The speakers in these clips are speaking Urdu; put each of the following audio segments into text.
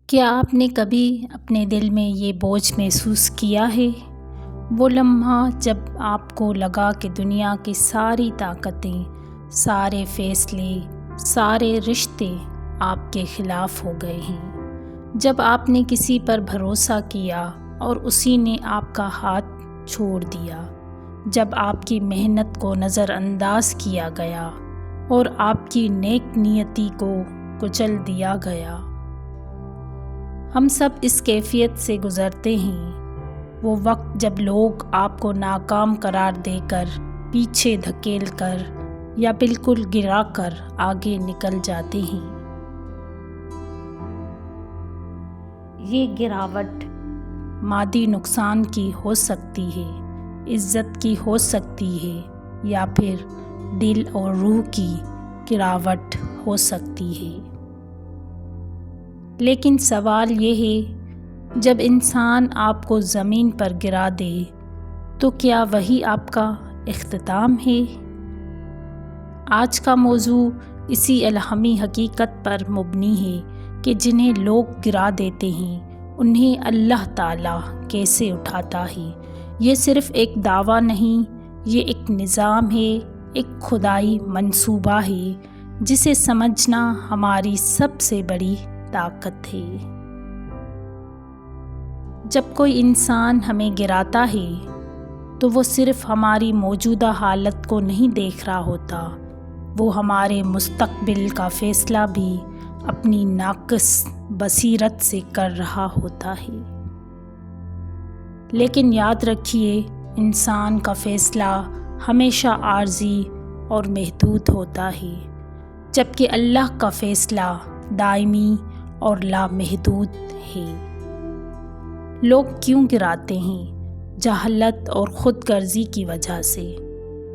کیا آپ نے کبھی اپنے دل میں یہ بوجھ محسوس کیا ہے؟ وہ لمحہ جب آپ کو لگا کہ دنیا کی ساری طاقتیں، سارے فیصلے، سارے رشتے آپ کے خلاف ہو گئے ہیں۔ جب آپ نے کسی پر بھروسہ کیا اور اسی نے آپ کا ہاتھ چھوڑ دیا۔ جب آپ کی محنت کو نظر انداز کیا گیا اور آپ کی نیک نیتی کو کچل دیا گیا۔ ہم سب اس کیفیت سے گزرتے ہیں۔ وہ وقت جب لوگ آپ کو ناکام قرار دے کر، پیچھے دھکیل کر یا بالکل گرا کر آگے نکل جاتے ہیں۔ یہ گراوٹ مادی نقصان کی ہو سکتی ہے، عزت کی ہو سکتی ہے، یا پھر دل اور روح کی گراوٹ ہو سکتی ہے۔ لیکن سوال یہ ہے، جب انسان آپ کو زمین پر گرا دے تو کیا وہی آپ کا اختتام ہے؟ آج کا موضوع اسی الہامی حقیقت پر مبنی ہے کہ جنہیں لوگ گرا دیتے ہیں انہیں اللہ تعالیٰ کیسے اٹھاتا ہے۔ یہ صرف ایک دعویٰ نہیں، یہ ایک نظام ہے، ایک خدائی منصوبہ ہے جسے سمجھنا ہماری سب سے بڑی طاقت ہے۔ جب کوئی انسان ہمیں گراتا ہے تو وہ صرف ہماری موجودہ حالت کو نہیں دیکھ رہا ہوتا، وہ ہمارے مستقبل کا فیصلہ بھی اپنی ناقص بصیرت سے کر رہا ہوتا ہے۔ لیکن یاد رکھیے، انسان کا فیصلہ ہمیشہ عارضی اور محدود ہوتا ہے، جبکہ اللہ کا فیصلہ دائمی اور لامحدود ہے۔ لوگ کیوں گراتے ہیں؟ جہالت اور خود غرضی کی وجہ سے۔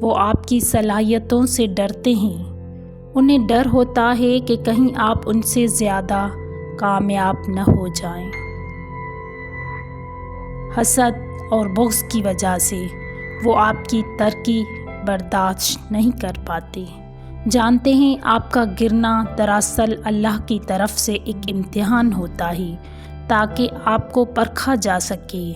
وہ آپ کی صلاحیتوں سے ڈرتے ہیں۔ انہیں ڈر ہوتا ہے کہ کہیں آپ ان سے زیادہ کامیاب نہ ہو جائیں۔ حسد اور بغض کی وجہ سے وہ آپ کی ترقی برداشت نہیں کر پاتے۔ جانتے ہیں، آپ کا گرنا دراصل اللہ کی طرف سے ایک امتحان ہوتا ہے تاکہ آپ کو پرکھا جا سکے،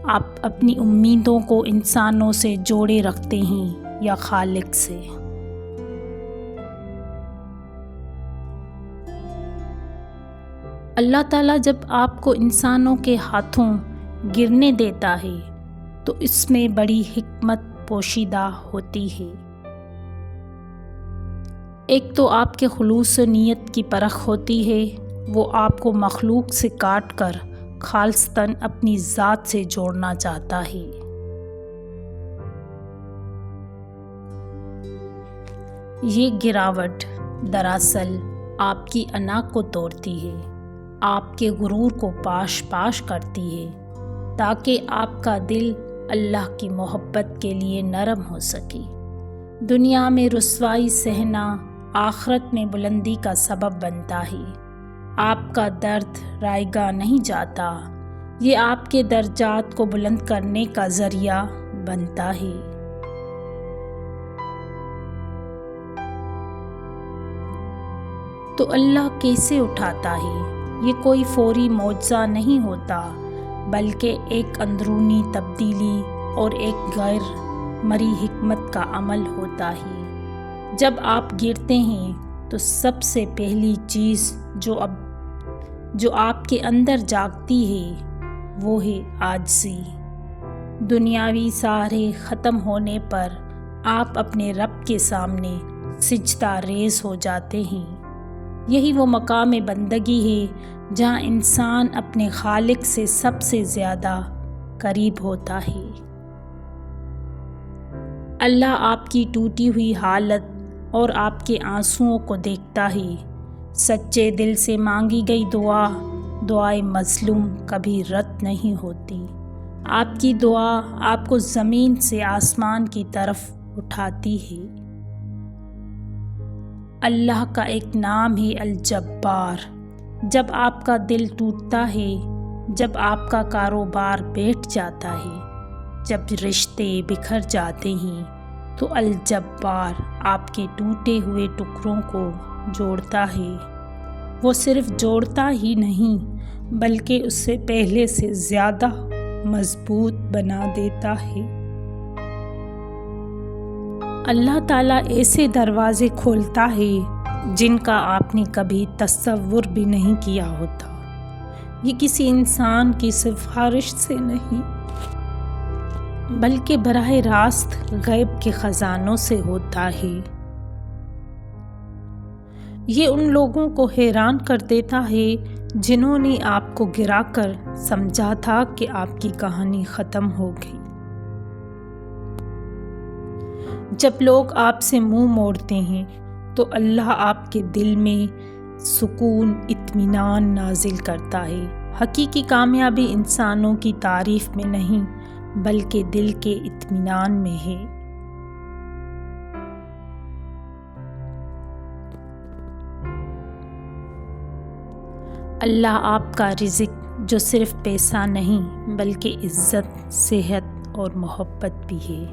آپ اپنی امیدوں کو انسانوں سے جوڑے رکھتے ہیں یا خالق سے۔ اللہ تعالیٰ جب آپ کو انسانوں کے ہاتھوں گرنے دیتا ہے تو اس میں بڑی حکمت پوشیدہ ہوتی ہے۔ ایک تو آپ کے خلوص نیت کی پرکھ ہوتی ہے، وہ آپ کو مخلوق سے کاٹ کر خالصتاً اپنی ذات سے جوڑنا چاہتا ہے۔ یہ گراوٹ دراصل آپ کی انا کو توڑتی ہے، آپ کے غرور کو پاش پاش کرتی ہے، تاکہ آپ کا دل اللہ کی محبت کے لیے نرم ہو سکے۔ دنیا میں رسوائی سہنا آخرت میں بلندی کا سبب بنتا ہے۔ آپ کا درد رائے گاہ نہیں جاتا، یہ آپ کے درجات کو بلند کرنے کا ذریعہ بنتا ہے۔ تو اللہ کیسے اٹھاتا ہے؟ یہ کوئی فوری معجزہ نہیں ہوتا، بلکہ ایک اندرونی تبدیلی اور ایک غیر مری حکمت کا عمل ہوتا ہے۔ جب آپ گرتے ہیں تو سب سے پہلی چیز جو آپ کے اندر جاگتی ہے وہ ہے عاجزی۔ دنیاوی سہارے ختم ہونے پر آپ اپنے رب کے سامنے سجدہ ریز ہو جاتے ہیں۔ یہی وہ مقام بندگی ہے جہاں انسان اپنے خالق سے سب سے زیادہ قریب ہوتا ہے۔ اللہ آپ کی ٹوٹی ہوئی حالت اور آپ کے آنسوؤں کو دیکھتا ہے۔ سچے دل سے مانگی گئی دعائے مظلوم کبھی رد نہیں ہوتی۔ آپ کی دعا آپ کو زمین سے آسمان کی طرف اٹھاتی ہے۔ اللہ کا ایک نام ہے الجبار۔ جب آپ کا دل ٹوٹتا ہے، جب آپ کا کاروبار بیٹھ جاتا ہے، جب رشتے بکھر جاتے ہیں، تو الجبار آپ کے ٹوٹے ہوئے ٹکڑوں کو جوڑتا ہے۔ وہ صرف جوڑتا ہی نہیں بلکہ اسے پہلے سے زیادہ مضبوط بنا دیتا ہے۔ اللہ تعالیٰ ایسے دروازے کھولتا ہے جن کا آپ نے کبھی تصور بھی نہیں کیا ہوتا۔ یہ کسی انسان کی سفارش سے نہیں بلکہ براہ راست غیب کے خزانوں سے ہوتا ہے۔ یہ ان لوگوں کو حیران کر دیتا ہے جنہوں نے آپ کو گرا کر سمجھا تھا کہ آپ کی کہانی ختم ہو گئی۔ جب لوگ آپ سے منہ موڑتے ہیں تو اللہ آپ کے دل میں سکون، اطمینان نازل کرتا ہے۔ حقیقی کامیابی انسانوں کی تعریف میں نہیں بلکہ دل کے اطمینان میں ہے۔ اللہ آپ کا رزق جو صرف پیسہ نہیں بلکہ عزت، صحت اور محبت بھی ہے،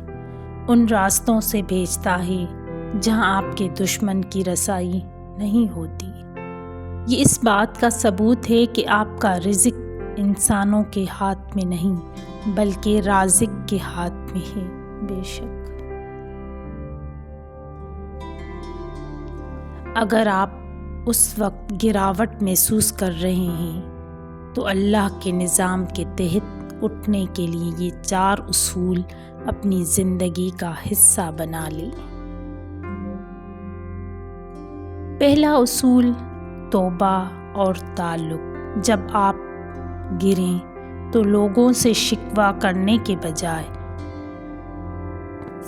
ان راستوں سے بھیجتا ہے جہاں آپ کے دشمن کی رسائی نہیں ہوتی۔ یہ اس بات کا ثبوت ہے کہ آپ کا رزق انسانوں کے ہاتھ میں نہیں بلکہ رازق کے ہاتھ میں ہے۔ بے شک اگر آپ اس وقت گراوٹ محسوس کر رہے ہیں تو اللہ کے نظام کے تحت اٹھنے کے لیے یہ 4 اصول اپنی زندگی کا حصہ بنا لیں۔ پہلا اصول توبہ اور تعلق۔ جب آپ گریں تو لوگوں سے شکوہ کرنے کے بجائے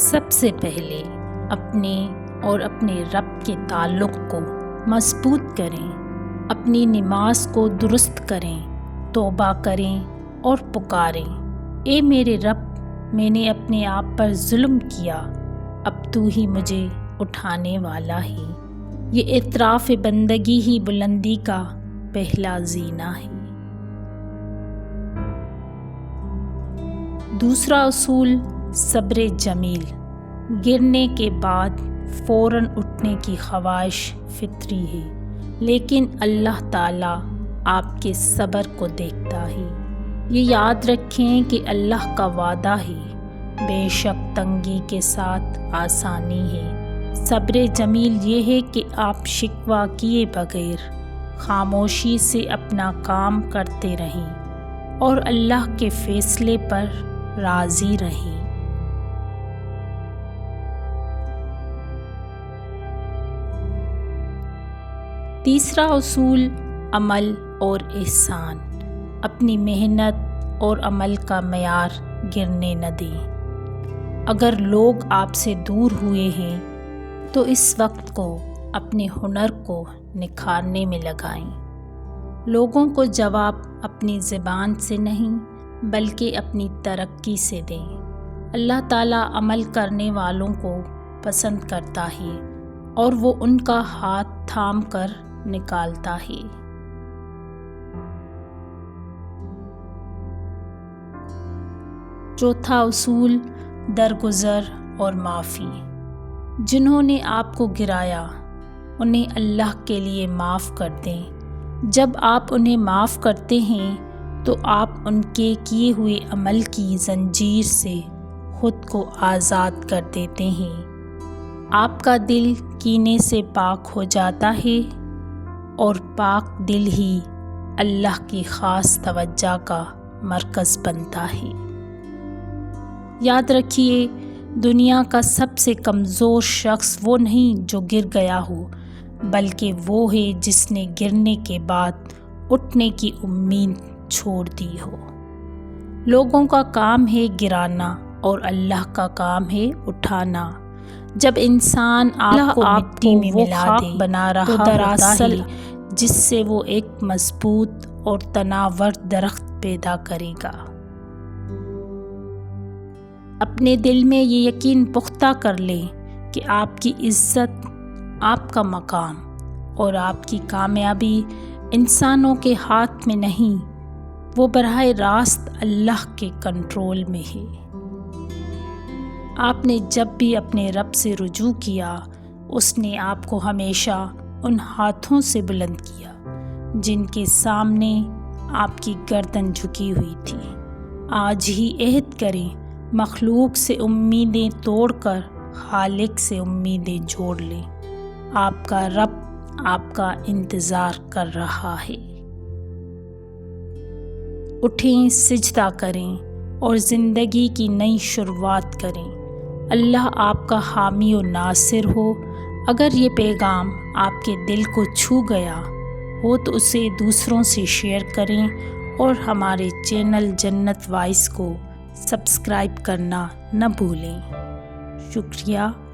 سب سے پہلے اپنے اور اپنے رب کے تعلق کو مضبوط کریں، اپنی نماز کو درست کریں، توبہ کریں اور پکاریں، اے میرے رب، میں نے اپنے آپ پر ظلم کیا، اب تو ہی مجھے اٹھانے والا ہے۔ یہ اعتراف بندگی ہی بلندی کا پہلا زینہ ہے۔ دوسرا اصول صبر جمیل۔ گرنے کے بعد فوراً اٹھنے کی خواہش فطری ہے، لیکن اللہ تعالیٰ آپ کے صبر کو دیکھتا ہے۔ یہ یاد رکھیں کہ اللہ کا وعدہ ہے، بے شک تنگی کے ساتھ آسانی ہے۔ صبر جمیل یہ ہے کہ آپ شکوہ کیے بغیر خاموشی سے اپنا کام کرتے رہیں اور اللہ کے فیصلے پر راضی رہیں۔ تیسرا اصول عمل اور احسان۔ اپنی محنت اور عمل کا معیار گرنے نہ دیں۔ اگر لوگ آپ سے دور ہوئے ہیں تو اس وقت کو اپنے ہنر کو نکھارنے میں لگائیں۔ لوگوں کو جواب اپنی زبان سے نہیں بلکہ اپنی ترقی سے دیں۔ اللہ تعالیٰ عمل کرنے والوں کو پسند کرتا ہے اور وہ ان کا ہاتھ تھام کر نکالتا ہے۔ چوتھا اصول درگزر اور معافی۔ جنہوں نے آپ کو گرایا انہیں اللہ کے لیے معاف کر دیں۔ جب آپ انہیں معاف کرتے ہیں تو آپ ان کے کیے ہوئے عمل کی زنجیر سے خود کو آزاد کر دیتے ہیں۔ آپ کا دل کینے سے پاک ہو جاتا ہے اور پاک دل ہی اللہ کی خاص توجہ کا مرکز بنتا ہے۔ یاد رکھیے، دنیا کا سب سے کمزور شخص وہ نہیں جو گر گیا ہو، بلکہ وہ ہے جس نے گرنے کے بعد اٹھنے کی امید چھوڑ دی ہو۔ لوگوں کا کام ہے گرانا اور اللہ کا کام ہے اٹھانا۔ جب انسان آپ کو مٹی میں ملا دے بنا رہا تو دراصل جس سے وہ ایک مضبوط اور تناور درخت پیدا کرے گا۔ اپنے دل میں یہ یقین پختہ کر لیں کہ آپ کی عزت، آپ کا مقام اور آپ کی کامیابی انسانوں کے ہاتھ میں نہیں، وہ براہ راست اللہ کے کنٹرول میں ہے۔ آپ نے جب بھی اپنے رب سے رجوع کیا، اس نے آپ کو ہمیشہ ان ہاتھوں سے بلند کیا جن کے سامنے آپ کی گردن جھکی ہوئی تھی۔ آج ہی عہد کریں، مخلوق سے امیدیں توڑ کر خالق سے امیدیں جوڑ لیں۔ آپ کا رب آپ کا انتظار کر رہا ہے۔ اٹھیں، سجدہ کریں اور زندگی کی نئی شروعات کریں۔ اللہ آپ کا حامی و ناصر ہو۔ اگر یہ پیغام آپ کے دل کو چھو گیا ہو تو اسے دوسروں سے شیئر کریں اور ہمارے چینل جنت وائس کو سبسکرائب کرنا نہ بھولیں۔ شکریہ۔